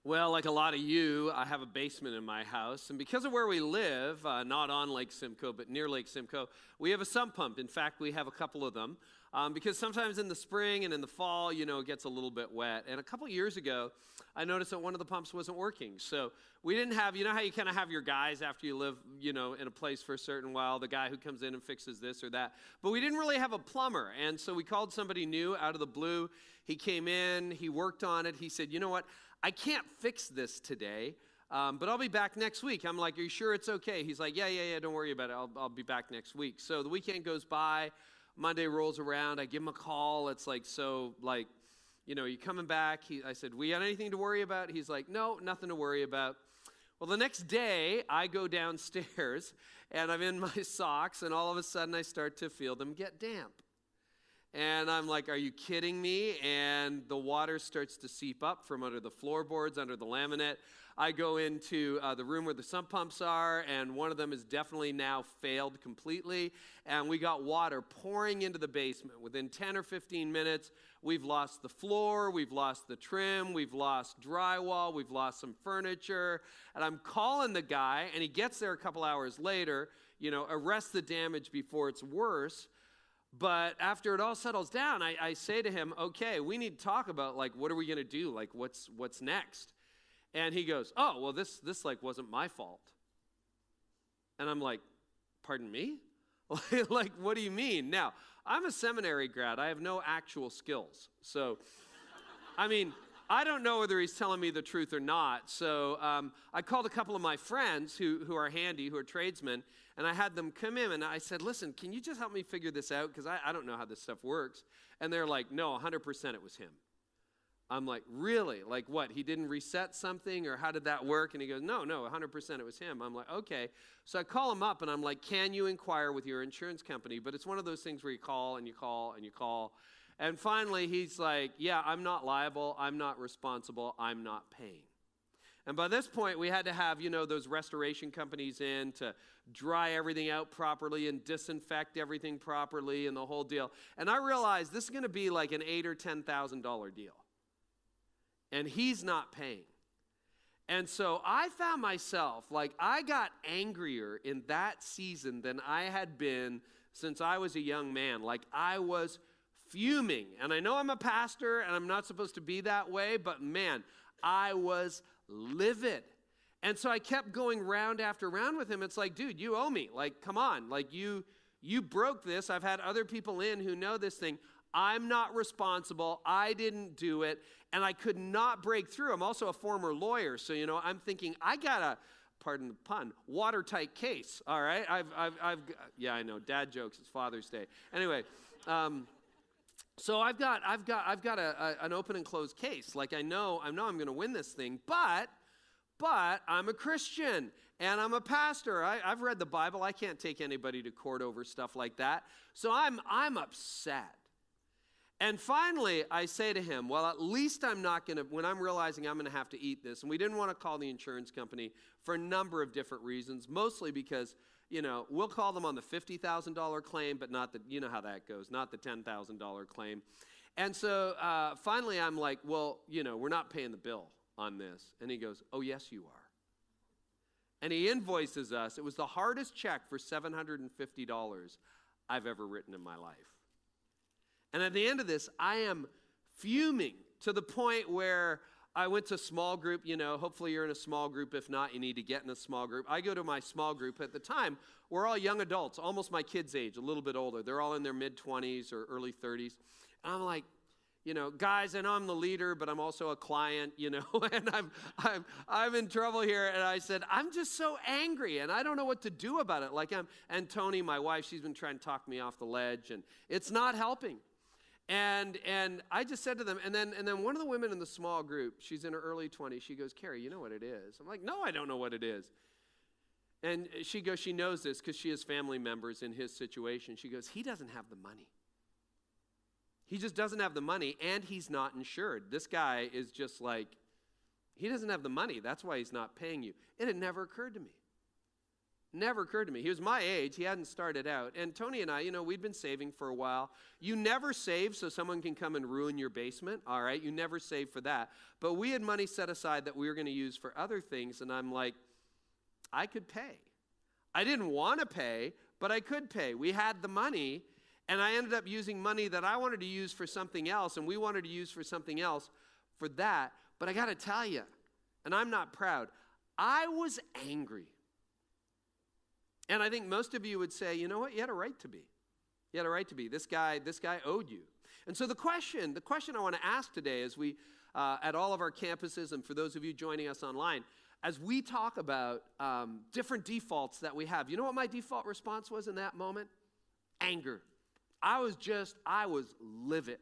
Well, like a lot of you, I have a basement in my house. And because of where we live, not on Lake Simcoe, but near Lake Simcoe, we have a sump pump. In fact, we have a couple of them. Because sometimes in the spring and in the fall, it gets a little bit wet. And a couple of years ago, I noticed that one of the pumps wasn't working. So we didn't have, how you kind of have your guys after you live, in a place for a certain while, the guy who comes in and fixes this or that. But we didn't really have a plumber. And so we called somebody new out of the blue. He came in, he worked on it. He said, you know what? I can't fix this today, but I'll be back next week. I'm like, are you sure it's okay? He's like, yeah, don't worry about it. I'll be back next week. So the weekend goes by. Monday rolls around. I give him a call. It's like, you coming back? I said, we got anything to worry about? He's like, no, nothing to worry about. Well, the next day, I go downstairs, and I'm in my socks, and all of a sudden, I start to feel them get damp. And I'm like, are you kidding me? And the water starts to seep up from under the floorboards, under the laminate. I go into the room where the sump pumps are, and one of them is definitely now failed completely. And we got water pouring into the basement. Within 10 or 15 minutes, we've lost the floor, we've lost the trim, we've lost drywall, we've lost some furniture. And I'm calling the guy, and he gets there a couple hours later, arrest the damage before it's worse. But after it all settles down, I say to him, okay, we need to talk about, what are we going to do? What's next? And he goes, oh, well, this wasn't my fault. And I'm like, pardon me? What do you mean? Now, I'm a seminary grad. I have no actual skills. So, I don't know whether he's telling me the truth or not. So I called a couple of my friends who are handy, who are tradesmen, and I had them come in, and I said, listen, can you just help me figure this out? Because I don't know how this stuff works. And they're like, no, 100% it was him. I'm like, really? Like what? He didn't reset something, or how did that work? And he goes, no, 100% it was him. I'm like, okay. So I call him up, and I'm like, can you inquire with your insurance company? But it's one of those things where you call, and you call, and you call. And finally, he's like, yeah, I'm not liable, I'm not responsible, I'm not paying. And by this point, we had to have, those restoration companies in to dry everything out properly and disinfect everything properly and the whole deal. And I realized this is going to be like an $8,000 or $10,000 deal. And he's not paying. And so I found myself, I got angrier in that season than I had been since I was a young man. I was fuming. And I know I'm a pastor and I'm not supposed to be that way, but man, I was livid. And so I kept going round after round with him. It's like, dude, you owe me. Come on. You broke this. I've had other people in who know this thing. I'm not responsible. I didn't do it. And I could not break through. I'm also a former lawyer. So, I'm thinking, I got a, pardon the pun, watertight case. All right. Yeah, I know. Dad jokes. It's Father's Day. Anyway, so I've got an open and closed case. I know I'm going to win this thing, but I'm a Christian and I'm a pastor. I've read the Bible. I can't take anybody to court over stuff like that. So I'm upset. And finally, I say to him, well, at least I'm not going to, when I'm realizing I'm going to have to eat this, and we didn't want to call the insurance company for a number of different reasons, mostly because we'll call them on the $50,000 claim, but not the, how that goes, not the $10,000 claim. And so finally I'm like, well, we're not paying the bill on this. And he goes, oh, yes, you are. And he invoices us. It was the hardest check for $750 I've ever written in my life. And at the end of this, I am fuming to the point where I went to small group, hopefully you're in a small group. If not, you need to get in a small group. I go to my small group. At the time, we're all young adults, almost my kids' age, a little bit older. They're all in their mid-20s or early 30s. And I'm like, guys, I know I'm the leader, but I'm also a client, and I'm in trouble here. And I said, I'm just so angry, and I don't know what to do about it. And Tony, my wife, she's been trying to talk me off the ledge, and it's not helping. And I just said to them, and then one of the women in the small group, she's in her early 20s, she goes, Carrie, you know what it is? I'm like, no, I don't know what it is. And she goes, she knows this because she has family members in his situation. She goes, he doesn't have the money. He just doesn't have the money, and he's not insured. This guy is just he doesn't have the money. That's why he's not paying you. It had never occurred to me. Never occurred to me. He was my age. He hadn't started out. And Tony and I, we'd been saving for a while. You never save so someone can come and ruin your basement, all right? You never save for that. But we had money set aside that we were going to use for other things, and I'm like, I could pay. I didn't want to pay, but I could pay. We had the money, and I ended up using money that I wanted to use for something else, and we wanted to use for something else for that. But I got to tell you, and I'm not proud, I was angry. And I think most of you would say, you know what, you had a right to be. You had a right to be. This guy owed you. And so the question I want to ask today as we, at all of our campuses, and for those of you joining us online, as we talk about different defaults that we have, you know what my default response was in that moment? Anger. I was livid.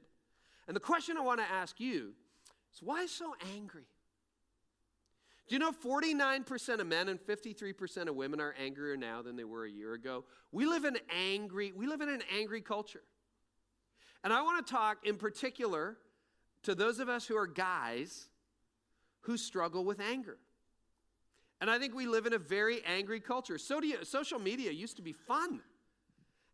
And the question I want to ask you is, why so angry? Do you know 49% of men and 53% of women are angrier now than they were a year ago? We live in an angry culture. And I want to talk in particular to those of us who are guys who struggle with anger. And I think we live in a very angry culture. Social media used to be fun.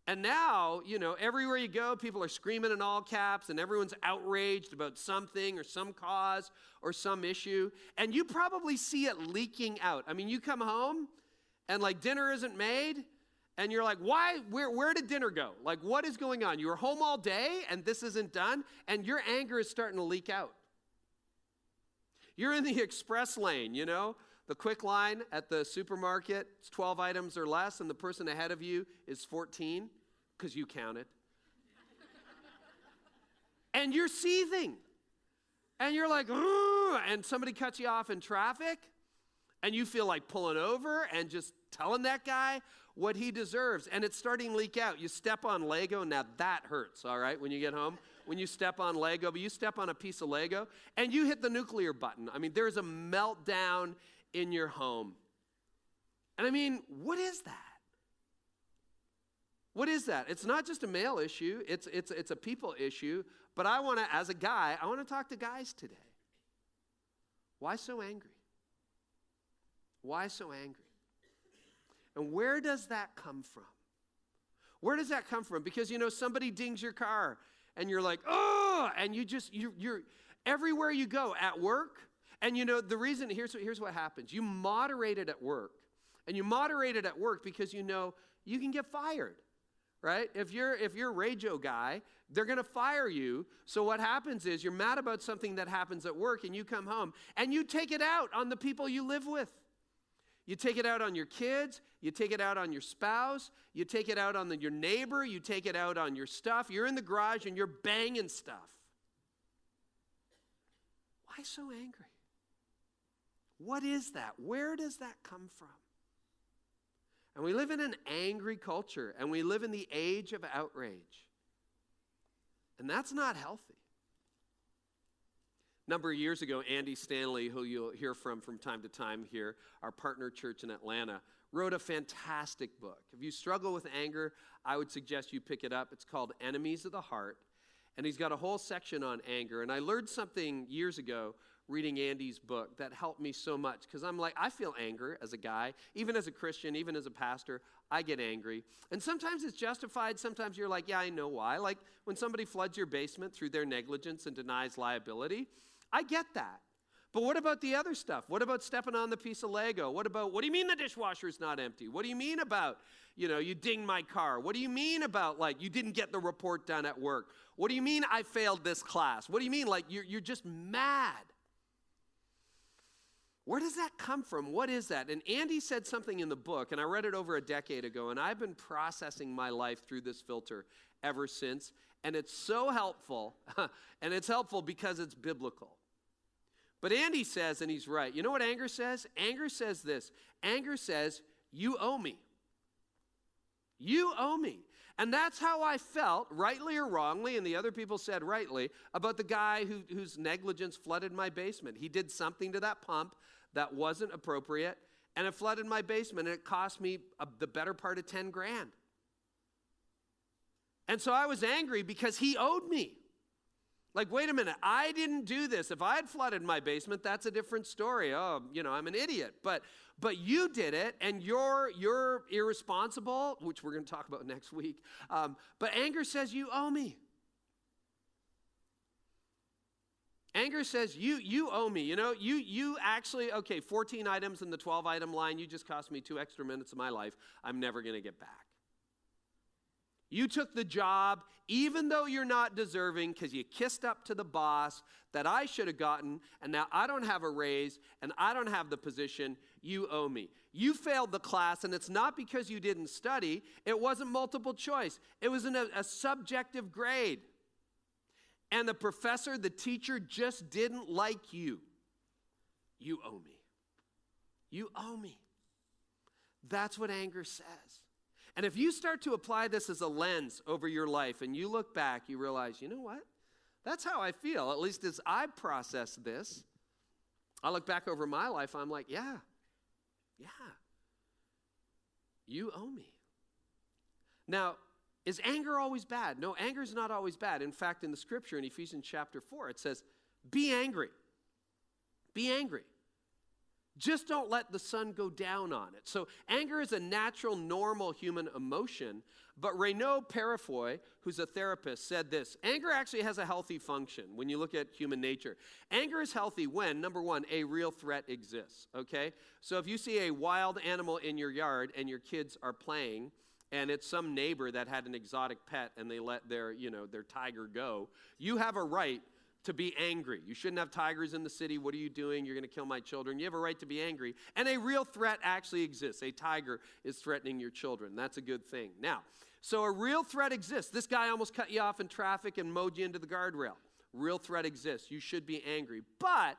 And now, everywhere you go, people are screaming in all caps and everyone's outraged about something or some cause or some issue. And you probably see it leaking out. I mean, you come home and dinner isn't made and you're like, why? Where did dinner go? What is going on? You were home all day and this isn't done and your anger is starting to leak out. You're in the express lane, the quick line at the supermarket, it's 12 items or less, and the person ahead of you is 14, because you counted. And you're seething. And you're like, ugh, and somebody cuts you off in traffic, and you feel like pulling over and just telling that guy what he deserves. And it's starting to leak out. You step on Lego, now that hurts, all right, when you get home. When you step on Lego, but you step on a piece of Lego, and you hit the nuclear button. I mean, there's a meltdown in your home. And I mean, what is that? What is that? It's not just a male issue, it's a people issue, but as a guy, I want to talk to guys today. Why so angry? Why so angry? And where does that come from? Where does that come from? Because somebody dings your car and you're like, oh, and you're everywhere you go at work. And the reason, here's what happens. You moderate it at work. And you moderate it at work because you can get fired, right? If you're a radio guy, they're going to fire you. So what happens is you're mad about something that happens at work and you come home and you take it out on the people you live with. You take it out on your kids. You take it out on your spouse. You take it out on your neighbor. You take it out on your stuff. You're in the garage and you're banging stuff. Why so angry? What is that? Where does that come from? And we live in an angry culture, and we live in the age of outrage. And that's not healthy. A number of years ago, Andy Stanley, who you'll hear from time to time here, our partner church in Atlanta, wrote a fantastic book. If you struggle with anger, I would suggest you pick it up. It's called Enemies of the Heart, and he's got a whole section on anger. And I learned something years ago reading Andy's book that helped me so much, because I'm like, I feel anger as a guy, even as a Christian, even as a pastor, I get angry. And sometimes it's justified. Sometimes you're like, yeah, I know why. Like when somebody floods your basement through their negligence and denies liability, I get that. But what about the other stuff? What about stepping on the piece of Lego? What do you mean the dishwasher's not empty? What do you mean about, you dinged my car? What do you mean about, you didn't get the report done at work? What do you mean I failed this class? What do you mean, you're just mad? Where does that come from? What is that? And Andy said something in the book, and I read it over a decade ago, and I've been processing my life through this filter ever since, and it's so helpful, and it's helpful because it's biblical. But Andy says, and he's right, you know what anger says? Anger says this. Anger says, you owe me. You owe me. And that's how I felt, rightly or wrongly, and the other people said rightly, about the guy whose negligence flooded my basement. He did something to that pump that wasn't appropriate, and it flooded my basement, and it cost me the better part of 10 grand. And so I was angry because he owed me. Like, wait a minute, I didn't do this. If I had flooded my basement, that's a different story. Oh, I'm an idiot. But you did it, and you're irresponsible, which we're going to talk about next week. But anger says, you owe me. Anger says, you owe me. You actually, 14 items in the 12-item line. You just cost me 2 extra minutes of my life. I'm never going to get back. You took the job, even though you're not deserving, because you kissed up to the boss that I should have gotten, and now I don't have a raise, and I don't have the position. You owe me. You failed the class, and it's not because you didn't study. It wasn't multiple choice. It was a subjective grade. And the professor, the teacher, just didn't like you. You owe me. You owe me. That's what anger says. And if you start to apply this as a lens over your life and you look back, you realize, you know what? That's how I feel, at least as I process this. I look back over my life, I'm like, yeah, you owe me. Now, is anger always bad? No, anger is not always bad. In fact, in the scripture in Ephesians chapter 4, it says, be angry. Be angry. Just don't let the sun go down on it. So anger is a natural, normal human emotion. But Renaud Parifoy, who's a therapist, said this: anger actually has a healthy function when you look at human nature. Anger is healthy when, number one, a real threat exists, okay? So if you see a wild animal in your yard and your kids are playing, and it's some neighbor that had an exotic pet and they let their tiger go, you have a right to be angry. You shouldn't have tigers in the city. What are you doing? You're going to kill my children. You have a right to be angry. And a real threat actually exists. A tiger is threatening your children. That's a good thing. Now, so a real threat exists. This guy almost cut you off in traffic and mowed you into the guardrail. Real threat exists. You should be angry. But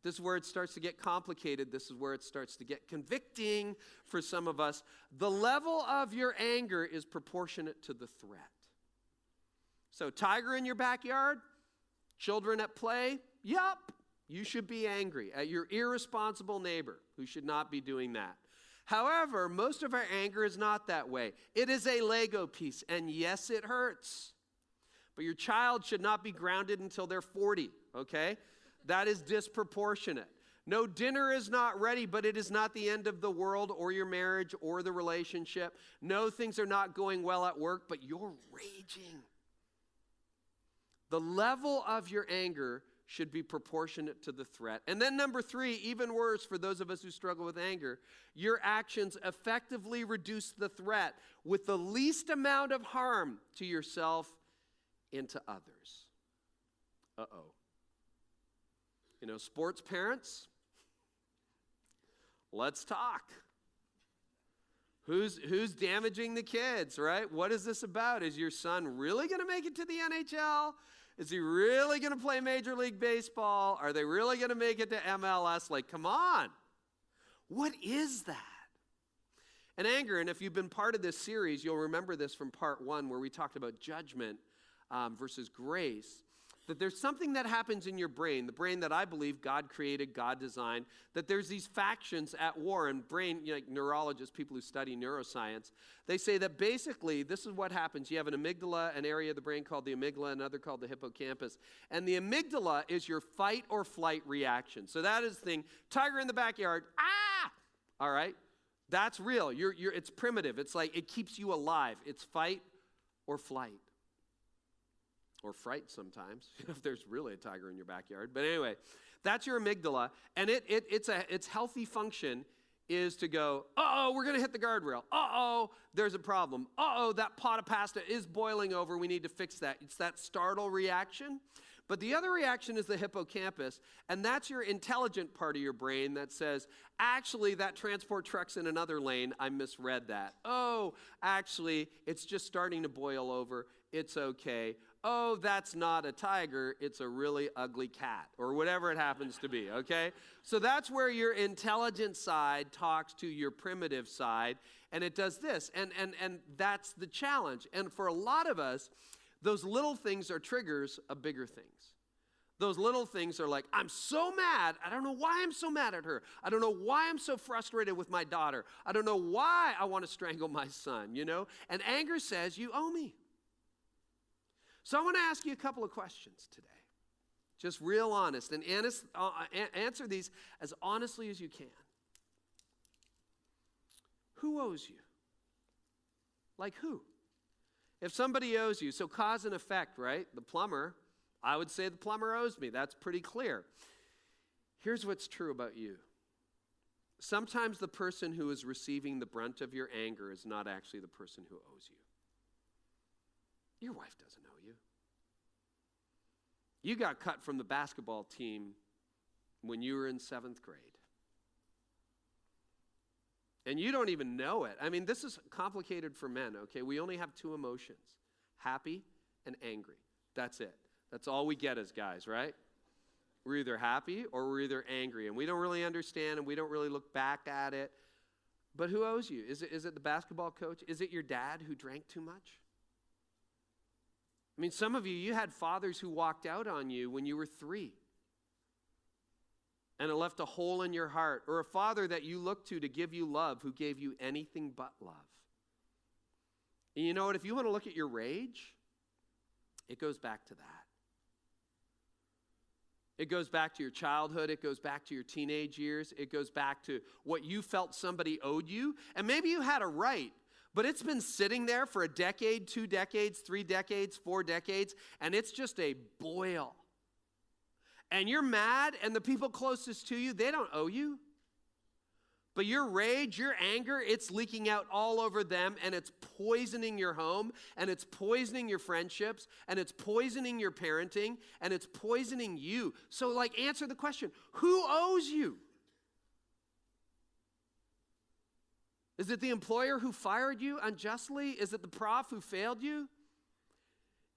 this is where it starts to get complicated. This is where it starts to get convicting for some of us. The level of your anger is proportionate to the threat. So tiger in your backyard, children at play, yup, you should be angry at your irresponsible neighbor who should not be doing that. However, most of our anger is not that way. It is a Lego piece, and yes, it hurts. But your child should not be grounded until they're 40, okay? That is disproportionate. No, dinner is not ready, but it is not the end of the world or your marriage or the relationship. No, things are not going well at work, but you're raging. The level of your anger should be proportionate to the threat. And then number 3, even worse for those of us who struggle with anger, your actions effectively reduce the threat with the least amount of harm to yourself and to others. Uh-oh. Sports parents, let's talk. Who's damaging the kids, right? What is this about? Is your son really going to make it to the NHL? Is he really going to play Major League Baseball? Are they really going to make it to MLS? Like, come on. What is that? And anger, and if you've been part of this series, you'll remember this from part 1 where we talked about judgment versus grace. That there's something that happens in your brain, the brain that I believe God created, God designed, that there's these factions at war. And brain, like neurologists, people who study neuroscience, they say that basically this is what happens. You have an amygdala, an area of the brain called the amygdala, another called the hippocampus. And the amygdala is your fight or flight reaction. So that is the thing. Tiger in the backyard, ah! All right? That's real. It's primitive. It's like it keeps you alive. It's fight or flight. Or fright sometimes, if there's really a tiger in your backyard. But anyway, that's your amygdala, and its healthy function is to go, uh-oh, we're going to hit the guardrail. Uh-oh, there's a problem. Uh-oh, that pot of pasta is boiling over. We need to fix that. It's that startle reaction. But the other reaction is the hippocampus, and that's your intelligent part of your brain that says, actually, that transport truck's in another lane. I misread that. Oh, actually, it's just starting to boil over. It's okay. Oh, that's not a tiger, it's a really ugly cat, or whatever it happens to be, okay? So that's where your intelligent side talks to your primitive side, and it does this, and that's the challenge. And for a lot of us, those little things are triggers of bigger things. Those little things are like, I'm so mad, I don't know why I'm so mad at her. I don't know why I'm so frustrated with my daughter. I don't know why I want to strangle my son, And anger says, you owe me. So I want to ask you a couple of questions today. Just real honest. And answer these as honestly as you can. Who owes you? Like who? If somebody owes you, so cause and effect, right? The plumber, I would say the plumber owes me. That's pretty clear. Here's what's true about you. Sometimes the person who is receiving the brunt of your anger is not actually the person who owes you. Your wife doesn't owe you. You got cut from the basketball team when you were in 7th grade. And you don't even know it. I mean, this is complicated for men, okay? We only have 2 emotions, happy and angry. That's it. That's all we get as guys, right? We're either happy or we're either angry. And we don't really understand and we don't really look back at it. But who owes you? Is it the basketball coach? Is it your dad who drank too much? I mean, some of you had fathers who walked out on you when you were 3. And it left a hole in your heart. Or a father that you looked to give you love who gave you anything but love. And you know what? If you want to look at your rage, it goes back to that. It goes back to your childhood. It goes back to your teenage years. It goes back to what you felt somebody owed you. And maybe you had a right, but it's been sitting there for a decade, 2 decades, 3 decades, 4 decades, and it's just a boil. And you're mad, and the people closest to you, they don't owe you. But your rage, your anger, it's leaking out all over them, and it's poisoning your home, and it's poisoning your friendships, and it's poisoning your parenting, and it's poisoning you. So, answer the question, who owes you? Is it the employer who fired you unjustly? Is it the prof who failed you?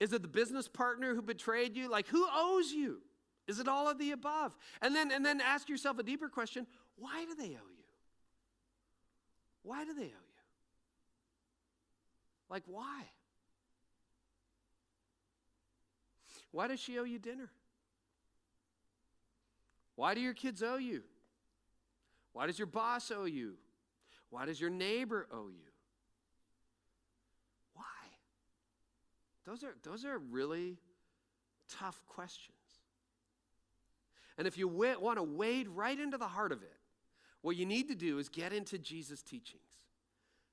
Is it the business partner who betrayed you? Who owes you? Is it all of the above? And then ask yourself a deeper question, why do they owe you? Why do they owe you? Why? Why does she owe you dinner? Why do your kids owe you? Why does your boss owe you? Why does your neighbor owe you? Why? Those are really tough questions. And if you want to wade right into the heart of it, what you need to do is get into Jesus' teachings.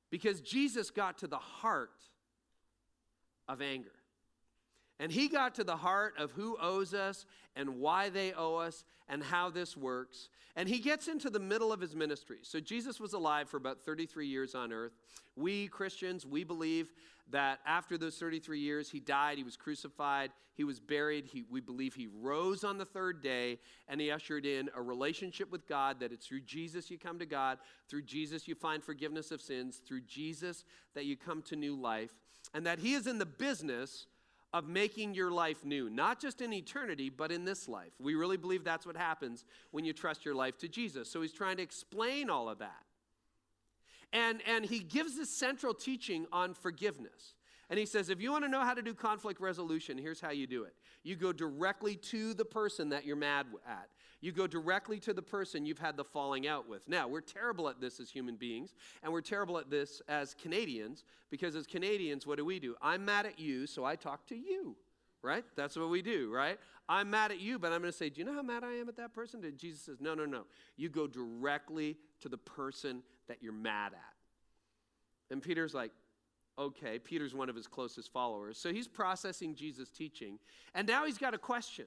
Because Jesus got to the heart of anger. And he got to the heart of who owes us and why they owe us and how this works. And he gets into the middle of his ministry. So Jesus was alive for about 33 years on earth. We Christians, we believe that after those 33 years, he died, he was crucified, he was buried. We believe he rose on the 3rd day, and he ushered in a relationship with God, that it's through Jesus you come to God, through Jesus you find forgiveness of sins, through Jesus that you come to new life, and that he is in the business of making your life new, not just in eternity, but in this life. We really believe that's what happens when you trust your life to Jesus. So he's trying to explain all of that. And he gives this central teaching on forgiveness. And he says, if you want to know how to do conflict resolution, here's how you do it. You go directly to the person that you're mad at. You go directly to the person you've had the falling out with. Now, we're terrible at this as human beings, and we're terrible at this as Canadians, because as Canadians, what do? I'm mad at you, so I talk to you, right? That's what we do, right? I'm mad at you, but I'm going to say, do you know how mad I am at that person? And Jesus says, no. You go directly to the person that you're mad at. And Peter's like, okay. Peter's one of his closest followers. So he's processing Jesus' teaching, and now he's got a question.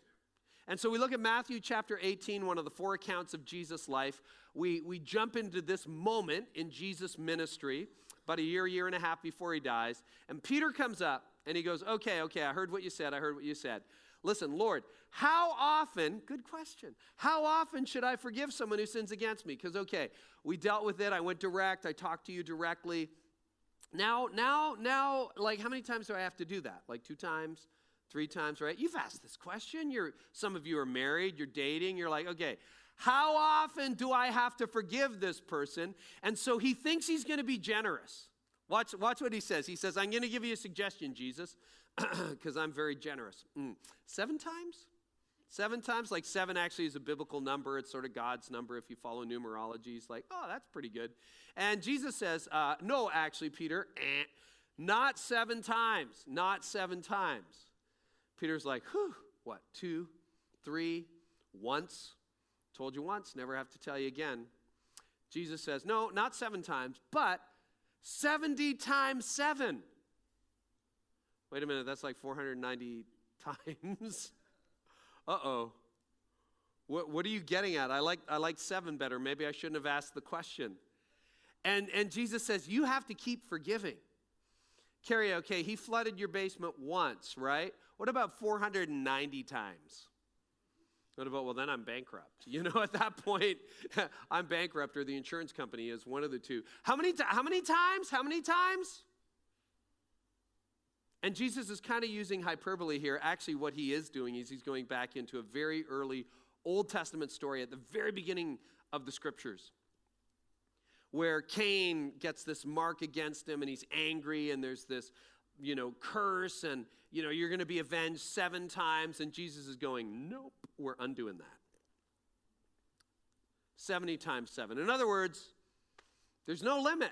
And so we look at Matthew chapter 18, one of the 4 accounts of Jesus' life. We jump into this moment in Jesus' ministry, about a year and a half before he dies. And Peter comes up and he goes, okay, I heard what you said. Listen, Lord, how often, good question, how often should I forgive someone who sins against me? Because, okay, we dealt with it. I went direct. I talked to you directly. Now, how many times do I have to do that? 2 times? 3 times, right? You've asked this question. Some of you are married, you're dating, you're like, okay, how often do I have to forgive this person? And so he thinks he's going to be generous. Watch what he says. He says, I'm going to give you a suggestion, Jesus, because I'm very generous. 7 times? 7 times? 7 actually is a biblical number. It's sort of God's number if you follow numerology. It's that's pretty good. And Jesus says, no, actually, Peter, not 7 times. Not 7 times. Peter's like, 2, 3, once. Told you once, never have to tell you again. Jesus says, no, not 7 times, but 70 times 7. Wait a minute, that's like 490 times. Uh-oh. What are you getting at? I like 7 better. Maybe I shouldn't have asked the question. And Jesus says, you have to keep forgiving. Carrie, okay, he flooded your basement once, right? What about 490 times? What about, well, then I'm bankrupt. You know, at that point, I'm bankrupt or the insurance company is, one of the two. How many times? How many times? And Jesus is kind of using hyperbole here. Actually, what he is doing is he's going back into a very early Old Testament story at the very beginning of the scriptures, where Cain gets this mark against him and he's angry and there's this, curse and, you're going to be avenged 7 times. And Jesus is going, nope, we're undoing that. 70 times 7. In other words, there's no limit.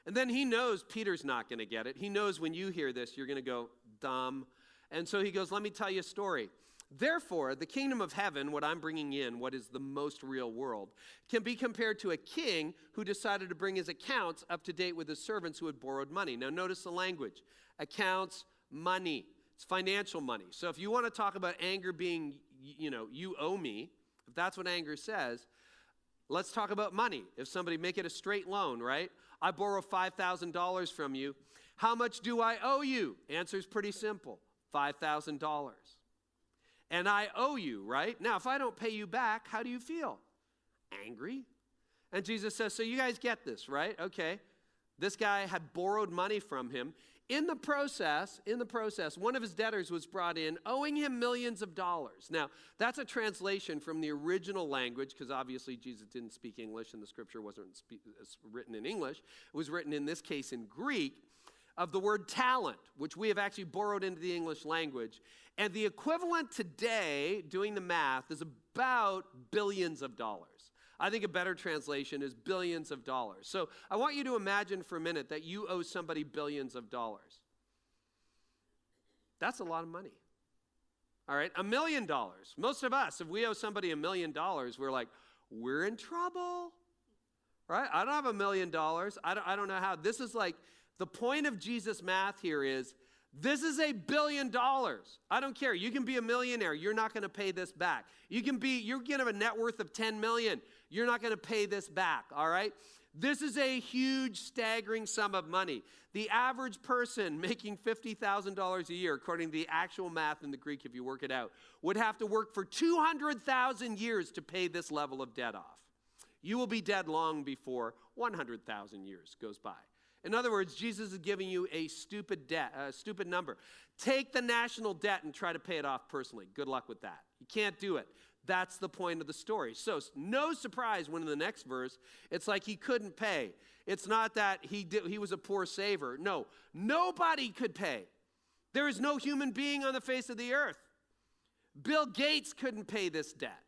And then he knows Peter's not going to get it. He knows when you hear this, you're going to go, dumb. And so he goes, let me tell you a story. Therefore, the kingdom of heaven, what I'm bringing in, what is the most real world, can be compared to a king who decided to bring his accounts up to date with his servants who had borrowed money. Now, notice the language. Accounts, money. It's financial money. So if you want to talk about anger being, you owe me, if that's what anger says, let's talk about money. If somebody make it a straight loan, right? I borrow $5,000 from you. How much do I owe you? Answer's pretty simple. $5,000. And I owe you, right? Now, if I don't pay you back, how do you feel? Angry. And Jesus says, so you guys get this, right? Okay. This guy had borrowed money from him. In the process, one of his debtors was brought in, owing him millions of dollars. Now, that's a translation from the original language, because obviously Jesus didn't speak English and the scripture wasn't written in English. It was written, in this case, in Greek, of the word talent, which we have actually borrowed into the English language. And the equivalent today, doing the math, is about billions of dollars. I think a better translation is billions of dollars. So I want you to imagine for a minute that you owe somebody billions of dollars. That's a lot of money. All right, $1 million. Most of us, if we owe somebody $1 million, we're like, we're in trouble, right? I don't have $1 million. I don't know how. This is like, the point of Jesus' math here is, this is $1 billion. I don't care. You can be a millionaire. You're not going to pay this back. You're going to have a net worth of $10 million. You're not going to pay this back, all right? This is a huge, staggering sum of money. The average person making $50,000 a year, according to the actual math in the Greek, if you work it out, would have to work for 200,000 years to pay this level of debt off. You will be dead long before 100,000 years goes by. In other words, Jesus is giving you a stupid number. Take the national debt and try to pay it off personally. Good luck with that. You can't do it. That's the point of the story. So no surprise when in the next verse, it's like he couldn't pay. It's not that he was a poor saver. No, nobody could pay. There is no human being on the face of the earth. Bill Gates couldn't pay this debt.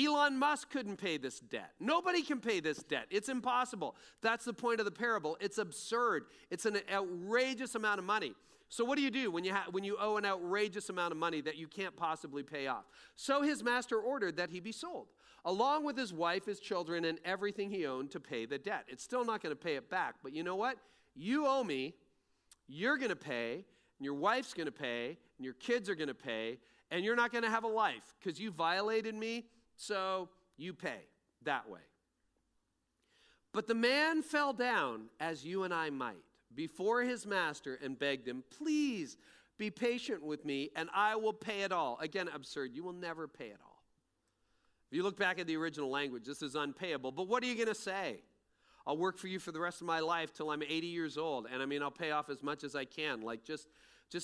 Elon Musk couldn't pay this debt. Nobody can pay this debt. It's impossible. That's the point of the parable. It's absurd. It's an outrageous amount of money. So what do you do when you owe an outrageous amount of money that you can't possibly pay off? So his master ordered that he be sold, along with his wife, his children, and everything he owned to pay the debt. It's still not going to pay it back. But you know what? You owe me. You're going to pay. And your wife's going to pay. And your kids are going to pay. And you're not going to have a life because you violated me. So you pay that way. But the man fell down, as you and I might, before his master and begged him, please be patient with me and I will pay it all. Again, absurd. You will never pay it all. If you look back at the original language, this is unpayable. But what are you going to say? I'll work for you for the rest of my life till I'm 80 years old. And I'll pay off as much as I can. Like, just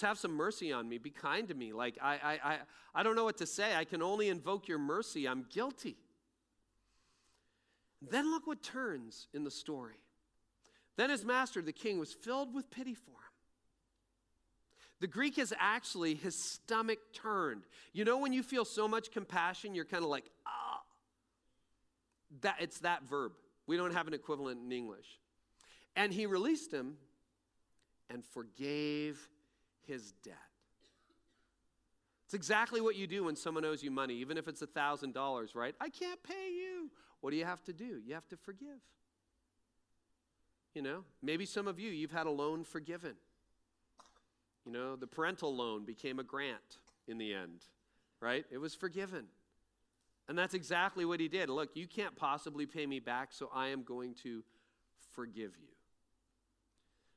have some mercy on me. Be kind to me. Like, I don't know what to say. I can only invoke your mercy. I'm guilty. Then look what turns in the story. Then his master, the king, was filled with pity for him. The Greek is actually his stomach turned. You know when you feel so much compassion, you're kind of like, ah. It's that verb. We don't have an equivalent in English. And he released him and forgave his debt. It's exactly what you do when someone owes you money, even if it's $1,000, right? I can't pay you. What do? You have to forgive. Maybe some of you've had a loan forgiven. The parental loan became a grant in the end, right? It was forgiven. And that's exactly what he did. Look, you can't possibly pay me back, so I am going to forgive you.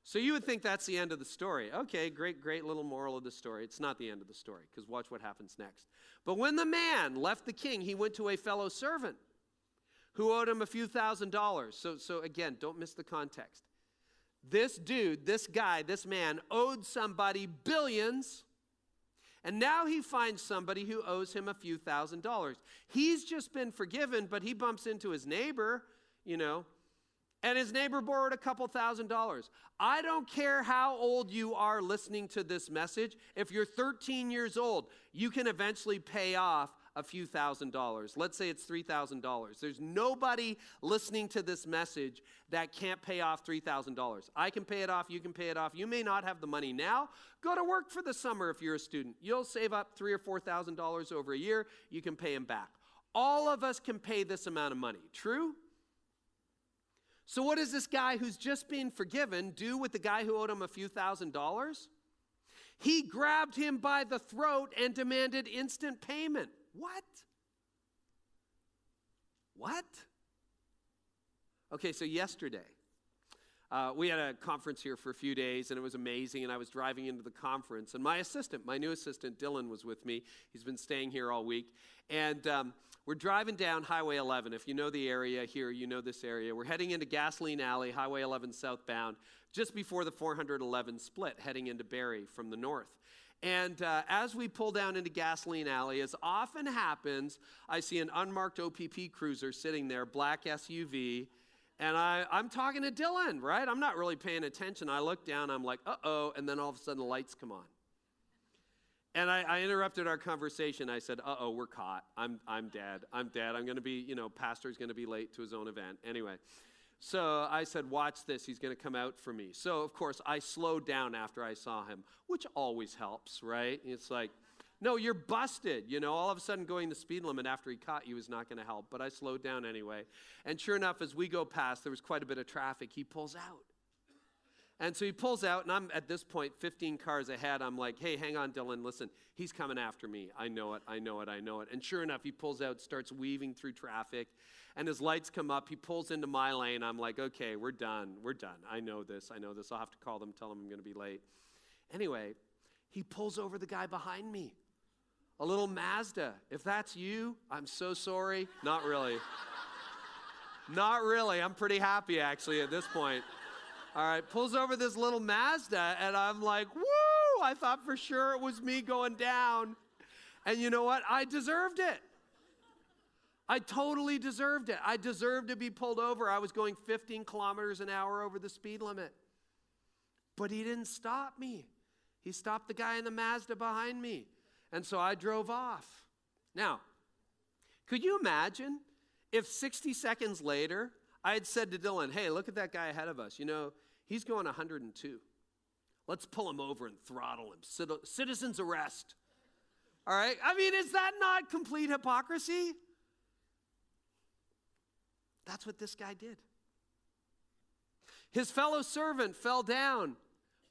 So you would think that's the end of the story. Okay, great little moral of the story. It's not the end of the story, because watch what happens next. But when the man left the king, he went to a fellow servant who owed him a few $1,000s. So again, don't miss the context. This dude, this guy, this man owed somebody billions, and now he finds somebody who owes him a few $1,000s. He's just been forgiven, but he bumps into his neighbor, and his neighbor borrowed a couple $1,000s. I don't care how old you are listening to this message. If you're 13 years old, you can eventually pay off a few $1,000s. Let's say it's $3,000. There's nobody listening to this message that can't pay off $3,000. I can pay it off. You can pay it off. You may not have the money now. Go to work for the summer if you're a student. You'll save up $3,000 or $4,000 over a year. You can pay them back. All of us can pay this amount of money. True? So what does this guy who's just been forgiven do with the guy who owed him a few $1,000s? He grabbed him by the throat and demanded instant payment. What? Okay, so yesterday, we had a conference here for a few days, and it was amazing, and I was driving into the conference, and my new assistant, Dylan, was with me. He's been staying here all week, and we're driving down Highway 11. If you know the area here, you know this area. We're heading into Gasoline Alley, Highway 11 southbound, just before the 411 split, heading into Barrie from the north. And as we pull down into Gasoline Alley, as often happens, I see an unmarked OPP cruiser sitting there, black SUV, and I'm talking to Dylan, right? I'm not really paying attention. I look down, I'm like, uh-oh, and then all of a sudden the lights come on. And I interrupted our conversation. I said, uh-oh, we're caught. I'm dead. I'm going to be, pastor's going to be late to his own event. Anyway. So I said, watch this. He's going to come out for me. So, of course, I slowed down after I saw him, which always helps, right? It's like, no, you're busted. All of a sudden going the speed limit after he caught you is not going to help. But I slowed down anyway. And sure enough, as we go past, there was quite a bit of traffic. He pulls out. And so he pulls out, and I'm at this point 15 cars ahead. I'm like, hey, hang on, Dylan, listen, he's coming after me. I know it. And sure enough, he pulls out, starts weaving through traffic, and his lights come up. He pulls into my lane. I'm like, okay, we're done. I know this. I'll have to call them, tell them I'm going to be late. Anyway, he pulls over the guy behind me, a little Mazda. If that's you, I'm so sorry. Not really. I'm pretty happy, actually, at this point. All right, pulls over this little Mazda, and I'm like, woo! I thought for sure it was me going down. And you know what? I deserved it. I totally deserved it. I deserved to be pulled over. I was going 15 kilometers an hour over the speed limit. But he didn't stop me. He stopped the guy in the Mazda behind me. And so I drove off. Now, could you imagine if 60 seconds later, I had said to Dylan, hey, look at that guy ahead of us. He's going 102. Let's pull him over and throttle him. Citizen's arrest. All right? I mean, is that not complete hypocrisy? That's what this guy did. His fellow servant fell down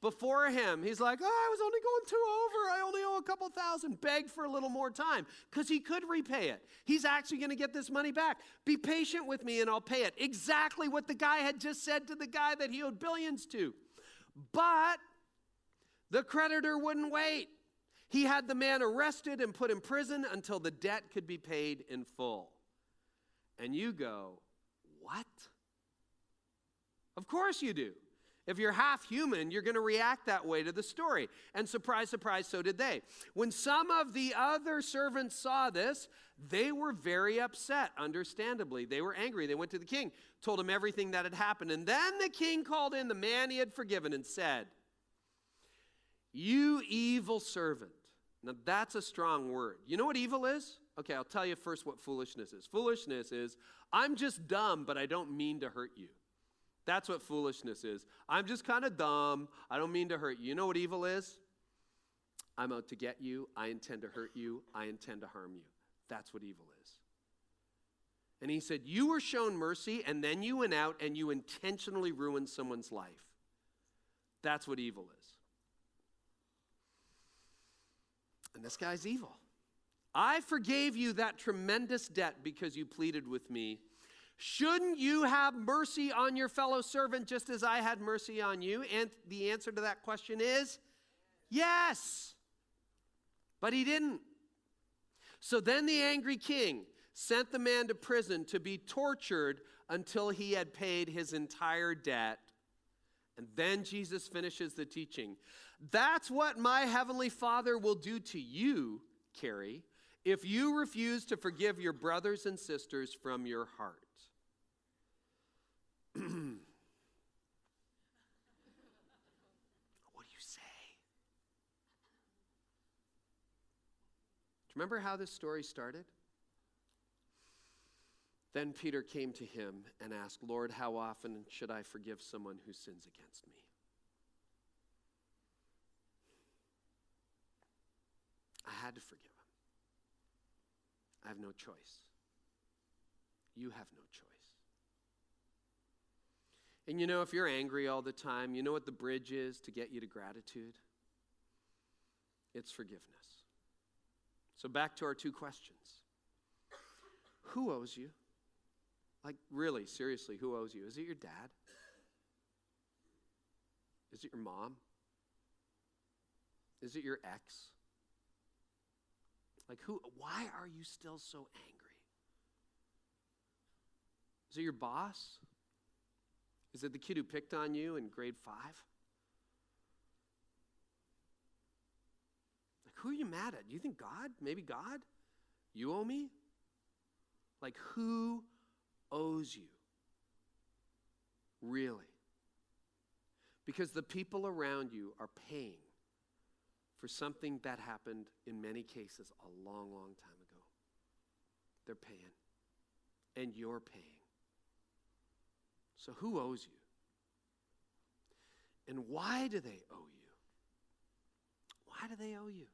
before him. He's like, I was only going 2 over. I only owe a couple thousand. Begged for a little more time because he could repay it. He's actually going to get this money back. Be patient with me and I'll pay it. Exactly what the guy had just said to the guy that he owed billions to. But the creditor wouldn't wait. He had the man arrested and put in prison until the debt could be paid in full. And you go, what? Of course you do. If you're half human, you're going to react that way to the story. And surprise, surprise, so did they. When some of the other servants saw this, they were very upset, understandably. They were angry. They went to the king, told him everything that had happened. And then the king called in the man he had forgiven and said, you evil servant. Now that's a strong word. You know what evil is? Okay, I'll tell you first what foolishness is. Foolishness is, I'm just dumb, but I don't mean to hurt you. That's what foolishness is. I'm just kind of dumb. I don't mean to hurt you. You know what evil is? I'm out to get you. I intend to hurt you. I intend to harm you. That's what evil is. And he said, you were shown mercy, and then you went out and you intentionally ruined someone's life. That's what evil is. And this guy's evil. I forgave you that tremendous debt because you pleaded with me. Shouldn't you have mercy on your fellow servant just as I had mercy on you? And the answer to that question is yes. But he didn't. So then the angry king sent the man to prison to be tortured until he had paid his entire debt. And then Jesus finishes the teaching. That's what my heavenly Father will do to you, Carrie, if you refuse to forgive your brothers and sisters from your heart. What do you say? Do you remember how this story started? Then Peter came to him and asked, Lord, how often should I forgive someone who sins against me? I had to forgive him. I have no choice. You have no choice. And you know, if you're angry all the time, you know what the bridge is to get you to gratitude? It's forgiveness. So back to our two questions. Who owes you? Like, really, seriously, who owes you? Is it your dad? Is it your mom? Is it your ex? Like, why are you still so angry? Is it your boss? Is it the kid who picked on you in grade 5? Like, who are you mad at? Do you think God? Maybe God? You owe me? Like, who owes you? Really? Because the people around you are paying for something that happened in many cases a long, long time ago. They're paying. And you're paying. So who owes you? And why do they owe you? Why do they owe you?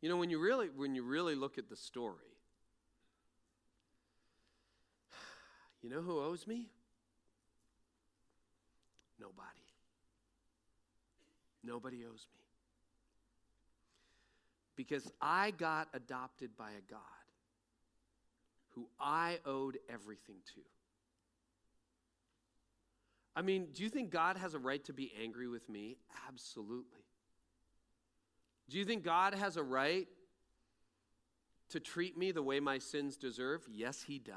You know, when you really look at the story, you know who owes me? Nobody. Nobody owes me. Because I got adopted by a God who I owed everything to. I mean, do you think God has a right to be angry with me? Absolutely. Do you think God has a right to treat me the way my sins deserve? Yes, he does.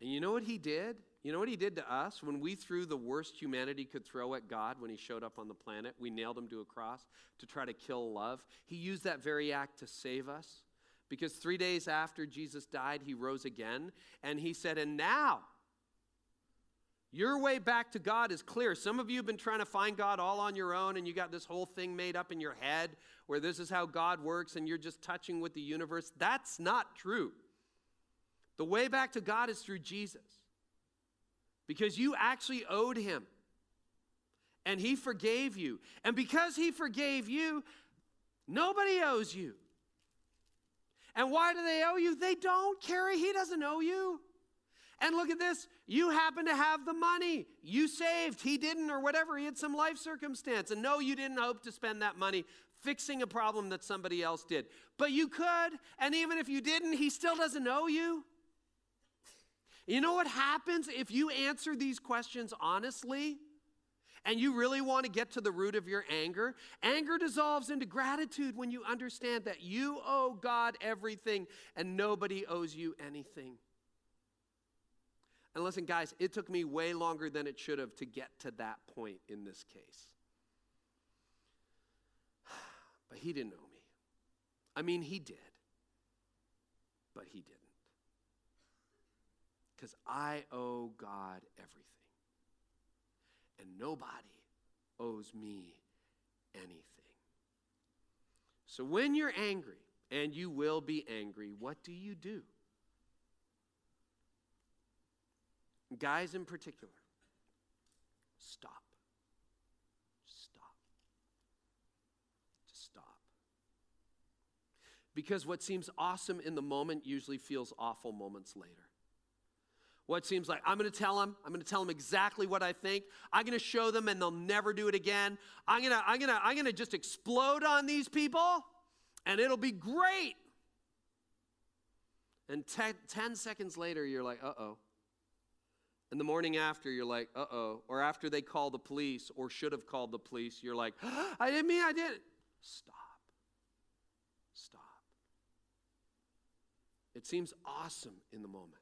And you know what he did? You know what he did to us when we threw the worst humanity could throw at God when he showed up on the planet? We nailed him to a cross to try to kill love. He used that very act to save us. Because 3 days after Jesus died, he rose again. And he said, and now, your way back to God is clear. Some of you have been trying to find God all on your own, and you got this whole thing made up in your head where this is how God works, and you're just touching with the universe. That's not true. The way back to God is through Jesus. Because you actually owed him. And he forgave you. And because he forgave you, nobody owes you. And why do they owe you? They don't, Carrie. He doesn't owe you. And look at this. You happen to have the money. You saved. He didn't, or whatever. He had some life circumstance. And no, you didn't hope to spend that money fixing a problem that somebody else did. But you could. And even if you didn't, he still doesn't owe you. You know what happens if you answer these questions honestly and you really want to get to the root of your anger? Anger dissolves into gratitude when you understand that you owe God everything and nobody owes you anything. And listen, guys, it took me way longer than it should have to get to that point in this case. But he didn't owe me. I mean, he did, but he didn't. Because I owe God everything. And nobody owes me anything. So when you're angry, and you will be angry, what do? Guys in particular, stop. Stop. Because what seems awesome in the moment usually feels awful moments later. What seems like, I'm going to tell them exactly what I think. I'm going to show them and they'll never do it again. I'm going to just explode on these people and it'll be great. And 10 seconds later, you're like, uh-oh. And the morning after, you're like, uh-oh. Or after they call the police or should have called the police, you're like, I didn't mean I did it. Stop. It seems awesome in the moment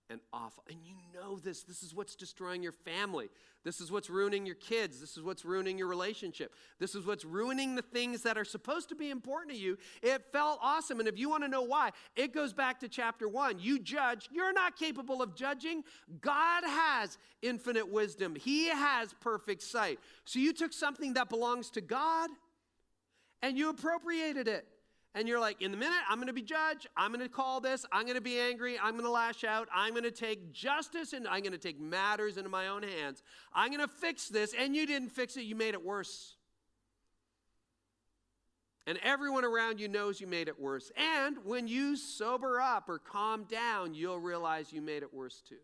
and awful. And you know this. This is what's destroying your family. This is what's ruining your kids. This is what's ruining your relationship. This is what's ruining the things that are supposed to be important to you. It felt awesome. And if you want to know why, it goes back to chapter 1. You judge. You're not capable of judging. God has infinite wisdom. He has perfect sight. So you took something that belongs to God and you appropriated it. And you're like, in the minute, I'm going to be judged. I'm going to call this. I'm going to be angry. I'm going to lash out. I'm going to take justice and I'm going to take matters into my own hands. I'm going to fix this. And you didn't fix it. You made it worse. And everyone around you knows you made it worse. And when you sober up or calm down, you'll realize you made it worse too.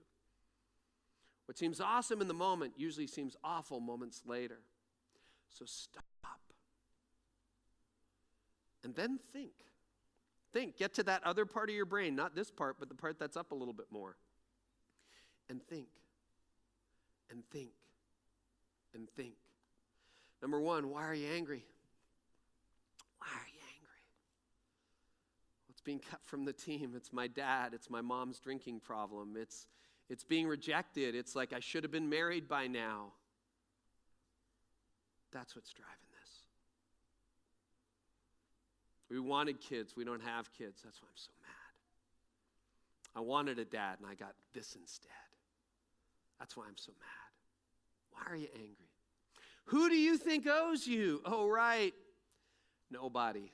What seems awesome in the moment usually seems awful moments later. So stop. And then think. Get to that other part of your brain, not this part, but the part that's up a little bit more. And think. Number one, why are you angry? Why are you angry? Well, it's being cut from the team. It's my dad. It's my mom's drinking problem. It's being rejected. It's like I should have been married by now. That's what's driving this. We wanted kids. We don't have kids. That's why I'm so mad. I wanted a dad, and I got this instead. That's why I'm so mad. Why are you angry? Who do you think owes you? Oh, right. Nobody.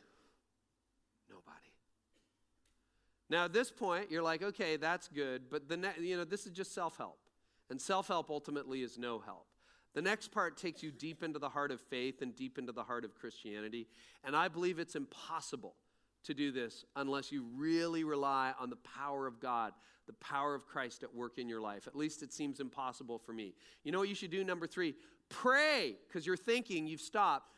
Now, at this point, you're like, okay, that's good, but this is just self-help. And self-help ultimately is no help. The next part takes you deep into the heart of faith and deep into the heart of Christianity. And I believe it's impossible to do this unless you really rely on the power of God, the power of Christ at work in your life. At least it seems impossible for me. You know what you should do? Number 3, pray, because you're thinking, you've stopped.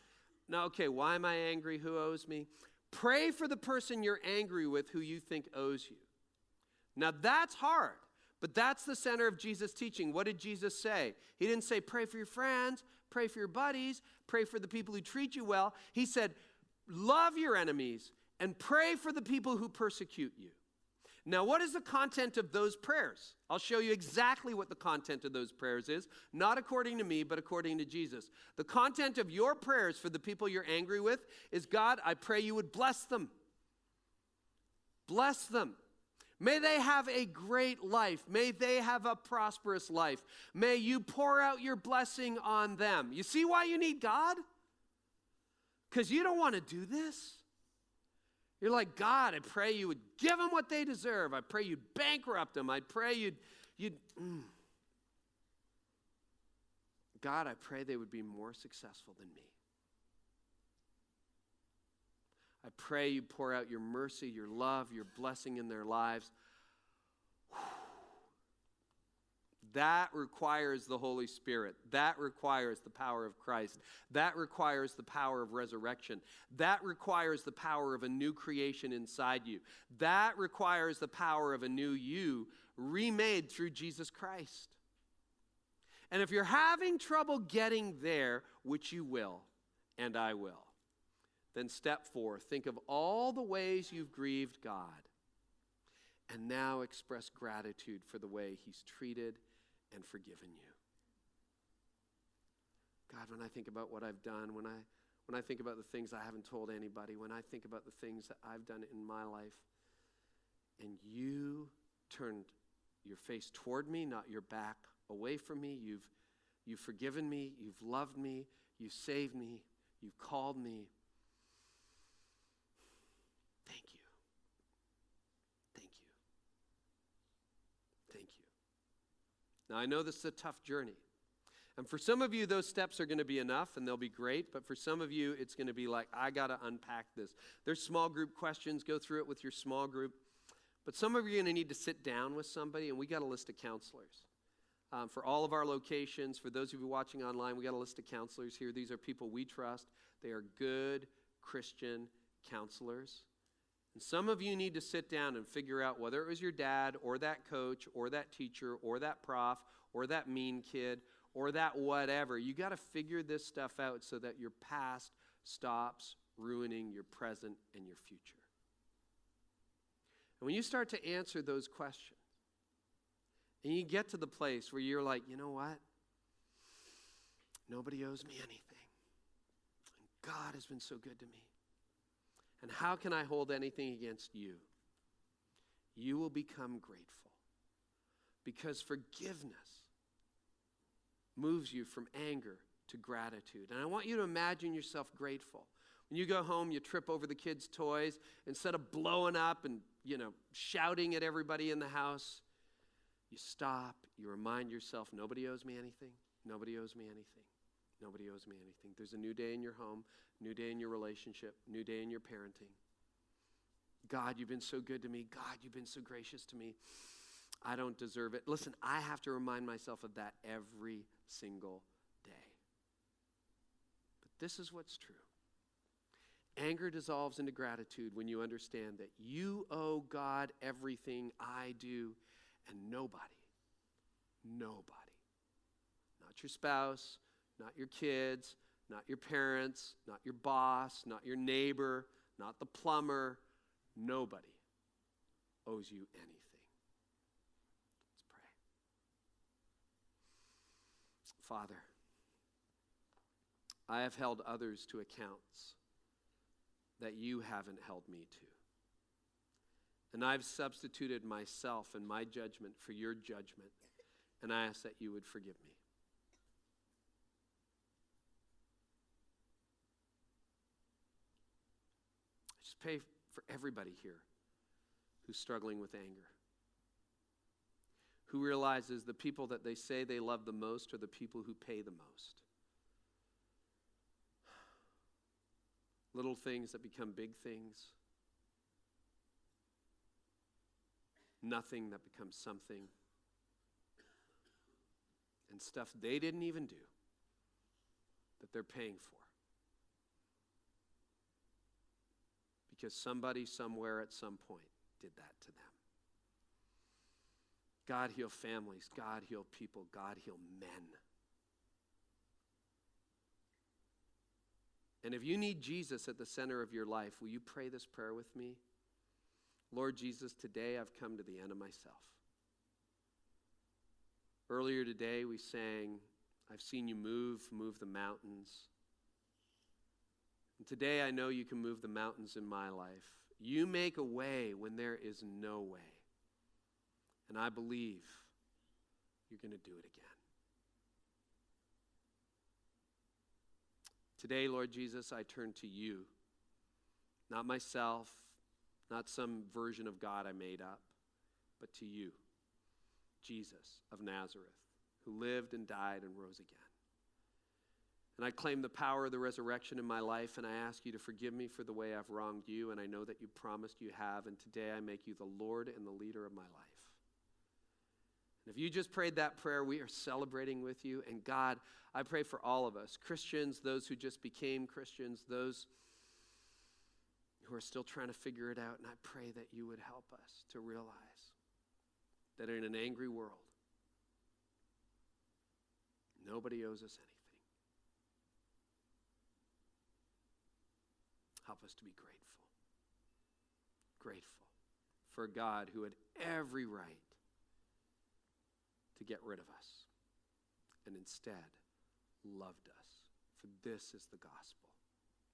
Now, okay, why am I angry? Who owes me? Pray for the person you're angry with who you think owes you. Now, that's hard. But that's the center of Jesus' teaching. What did Jesus say? He didn't say, pray for your friends, pray for your buddies, pray for the people who treat you well. He said, love your enemies and pray for the people who persecute you. Now, what is the content of those prayers? I'll show you exactly what the content of those prayers is, not according to me, but according to Jesus. The content of your prayers for the people you're angry with is, God, I pray you would bless them. Bless them. May they have a great life. May they have a prosperous life. May you pour out your blessing on them. You see why you need God? Because you don't want to do this. You're like, God, I pray you would give them what they deserve. I pray you'd bankrupt them. I pray you'd God, I pray they would be more successful than me. I pray you pour out your mercy, your love, your blessing in their lives. That requires the Holy Spirit. That requires the power of Christ. That requires the power of resurrection. That requires the power of a new creation inside you. That requires the power of a new you remade through Jesus Christ. And if you're having trouble getting there, which you will, and I will, then step 4, think of all the ways you've grieved God, and now express gratitude for the way he's treated and forgiven you. God, when I think about what I've done, when I think about the things I haven't told anybody, when I think about the things that I've done in my life, and you turned your face toward me, not your back away from me, you've forgiven me, you've loved me, you've saved me, you've called me. Thank you. Thank you. Thank you. Now, I know this is a tough journey. And for some of you, those steps are going to be enough, and they'll be great. But for some of you, it's going to be like, I got to unpack this. There's small group questions. Go through it with your small group. But some of you are going to need to sit down with somebody, and we got a list of counselors. For all of our locations, for those of you watching online, we got a list of counselors here. These are people we trust. They are good Christian counselors. And some of you need to sit down and figure out whether it was your dad or that coach or that teacher or that prof or that mean kid or that whatever. You got to figure this stuff out so that your past stops ruining your present and your future. And when you start to answer those questions, and you get to the place where you're like, you know what? Nobody owes me anything. And God has been so good to me. And how can I hold anything against you? You will become grateful. Because forgiveness moves you from anger to gratitude. And I want you to imagine yourself grateful. When you go home, you trip over the kids' toys. Instead of blowing up and, shouting at everybody in the house, you stop, you remind yourself, nobody owes me anything, nobody owes me anything, nobody owes me anything. There's a new day in your home, new day in your relationship, new day in your parenting. God, you've been so good to me. God, you've been so gracious to me. I don't deserve it. Listen, I have to remind myself of that every single day. But this is what's true. Anger dissolves into gratitude when you understand that you owe God everything I do. And nobody, not your spouse, not your kids, not your parents, not your boss, not your neighbor, not the plumber, nobody owes you anything. Let's pray. Father, I have held others to accounts that you haven't held me to. And I've substituted myself and my judgment for your judgment. And I ask that you would forgive me. I just pray for everybody here who's struggling with anger, who realizes the people that they say they love the most are the people who pay the most. Little things that become big things. Nothing that becomes something. And stuff they didn't even do that they're paying for. Because somebody somewhere at some point did that to them. God, heal families. God, heal people. God, heal men. And if you need Jesus at the center of your life, will you pray this prayer with me? Lord Jesus, today I've come to the end of myself. Earlier today we sang, I've seen you move the mountains. And today I know you can move the mountains in my life. You make a way when there is no way. And I believe you're going to do it again. Today, Lord Jesus, I turn to you, not myself, not some version of God I made up, but to you, Jesus of Nazareth, who lived and died and rose again. And I claim the power of the resurrection in my life, and I ask you to forgive me for the way I've wronged you, and I know that you promised you have, and today I make you the Lord and the leader of my life. And if you just prayed that prayer, we are celebrating with you. And God, I pray for all of us, Christians, those who just became Christians, those who are still trying to figure it out, and I pray that you would help us to realize that in an angry world, nobody owes us anything. Help us to be grateful for a God who had every right to get rid of us and instead loved us. For this is the gospel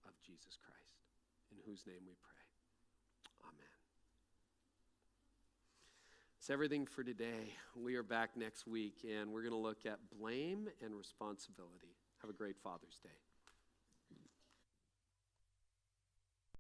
of Jesus Christ, in whose name we pray. Amen. That's everything for today. We are back next week, and we're going to look at blame and responsibility. Have a great Father's Day.